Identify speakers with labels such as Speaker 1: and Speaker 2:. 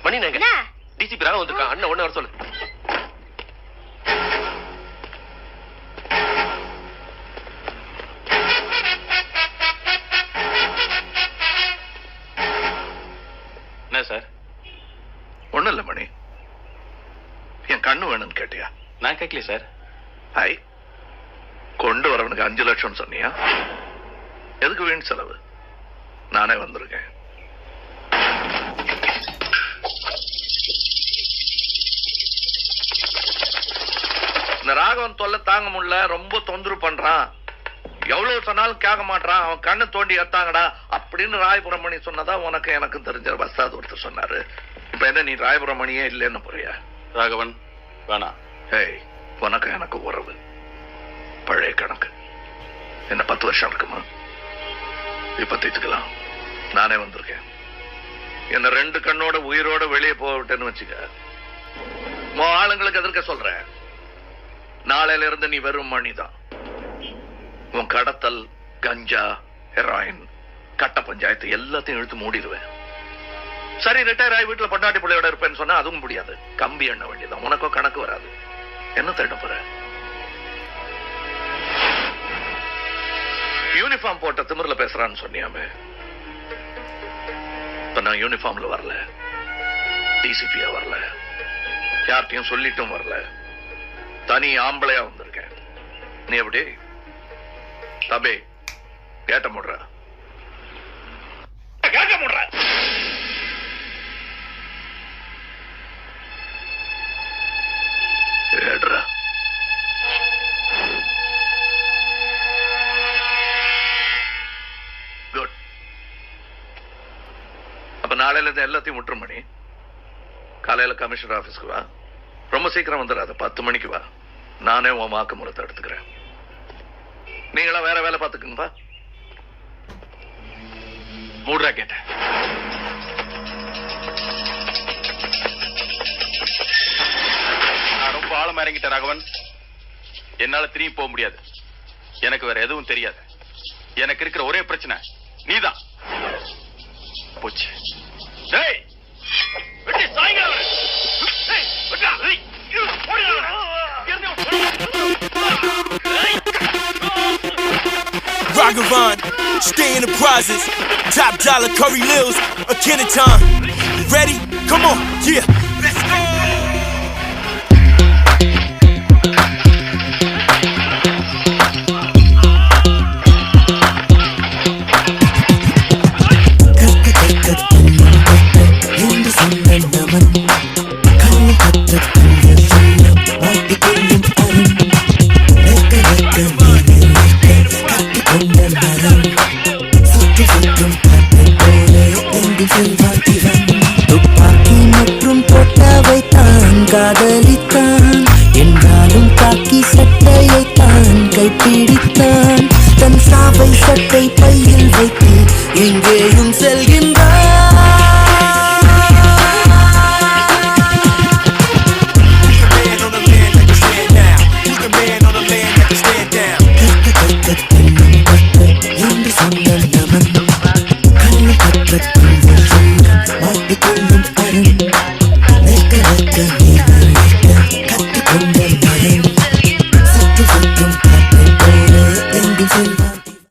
Speaker 1: மணி நாங்க டிசிபி ராக வந்திருக்கான். அண்ணன் ஒண்ணு வர சொல்லு. என்ன சார்?
Speaker 2: ஒண்ணும் இல்ல மணி, என் கண்ணு வேணும்னு கேட்டியா?
Speaker 1: நான் கேட்கல சார்.
Speaker 2: ஹாய், கொண்டு வரவனுக்கு 5 லட்சம் சொன்னியா? எதுக்கு வீண் செலவு? நானே வந்திருக்கேன். இந்த ராகவன் தொல்லை தாங்க முடியல, ரொம்ப தொந்தரவு பண்றான். எவ்வளவு சொன்னாலும் கேட்க மாட்டான். அவன் கண்ணு தோண்டி எடுத்தாங்கடா அப்படின்னு ராயபுரம் மணி சொன்னதா உனக்கு எனக்கும் தெரிஞ்ச வஸ்தாது ஒருத்தர் சொன்னாரு. இப்ப என்ன நீ ராயபுரம் மணியே இல்லைன்னு போறியா?
Speaker 1: ராகவன் வேணா.
Speaker 2: ஏய், உனக்கு எனக்கு உறவு பழைய கணக்கு. என்ன 10 வருஷம் இருக்குமா? இப்ப தீர்த்துக்கலாம். நானே வந்திருக்கேன். என்ன 2 கண்ணோட உயிரோட வெளியே போக விட்டேன்னு வச்சுக்க, ஆளுங்களுக்கு எதிர்க்க சொல்றேன். நாளையில இருந்து நீ வெறும் மணிதான். உன் கடத்தல், கஞ்சா, ஹெராயின், கட்ட பஞ்சாயத்து எல்லாத்தையும் இழுத்து மூடிடுவேன். சரி, ரிட்டையர் ஆகி வீட்டுல பொண்டாட்டி பிள்ளையோட இருப்பேன்னு சொன்னா அதுவும் முடியாது. கம்பி எண்ண வேண்டியதான். உனக்கோ கணக்கு வராது. என்ன தேட போற? யூனிஃபார்ம் போட்ட திமிர்ல பேசுறான்னு சொன்னியாமே. இப்ப நான் யூனிஃபார்ம்ல வரல, டிசிபியா வரல, யார்ட்டையும் சொல்லிட்டும் வரல. தனி ஆம்பளையா வந்திருக்கேன். நீ எப்படி தபே கேட்ட முடுற கேட்ட முடுற? ஏடுறா. குட். அப்ப நாளையில இருந்து எல்லாத்தையும் விட்டுரும் மணி. காலையில கமிஷனர் ஆபீஸ்க்கு வா. ரொம்ப சீக்கிரம் வந்துடாத, 10 மணிக்கு வா. நானே உன் வாக்குமூலத்தை எடுத்துக்கிறேன். நீங்களா வேற வேலை பார்த்துக்குங்கப்பா. மூடுறா கேட்டேன்.
Speaker 1: நான் ரொம்ப ஆழமா இறங்கிட்டேன் ராகவன். என்னால திரும்பி போக முடியாது. எனக்கு வேற எதுவும் தெரியாது. எனக்கு இருக்கிற ஒரே பிரச்சனை நீதான். போச்சு. டேய், வெட்டி சாய்ங்க அவரை. டேய், வெட்டா. டேய், ஓடுடா.
Speaker 3: Ragavan, stay in the prizes. Top dollar Curry Lils, a Kenaton. Ready? Come on, yeah, let's go.
Speaker 4: துப்பாக்கி மற்றும் பொட்டாவை தான் காதலித்தான். என்றாலும் காக்கி சட்டையை தான் கைப்பிடித்தான். தன் சாவை சட்டை பையில் வைத்து எங்கேயும் செல்கின்றான்.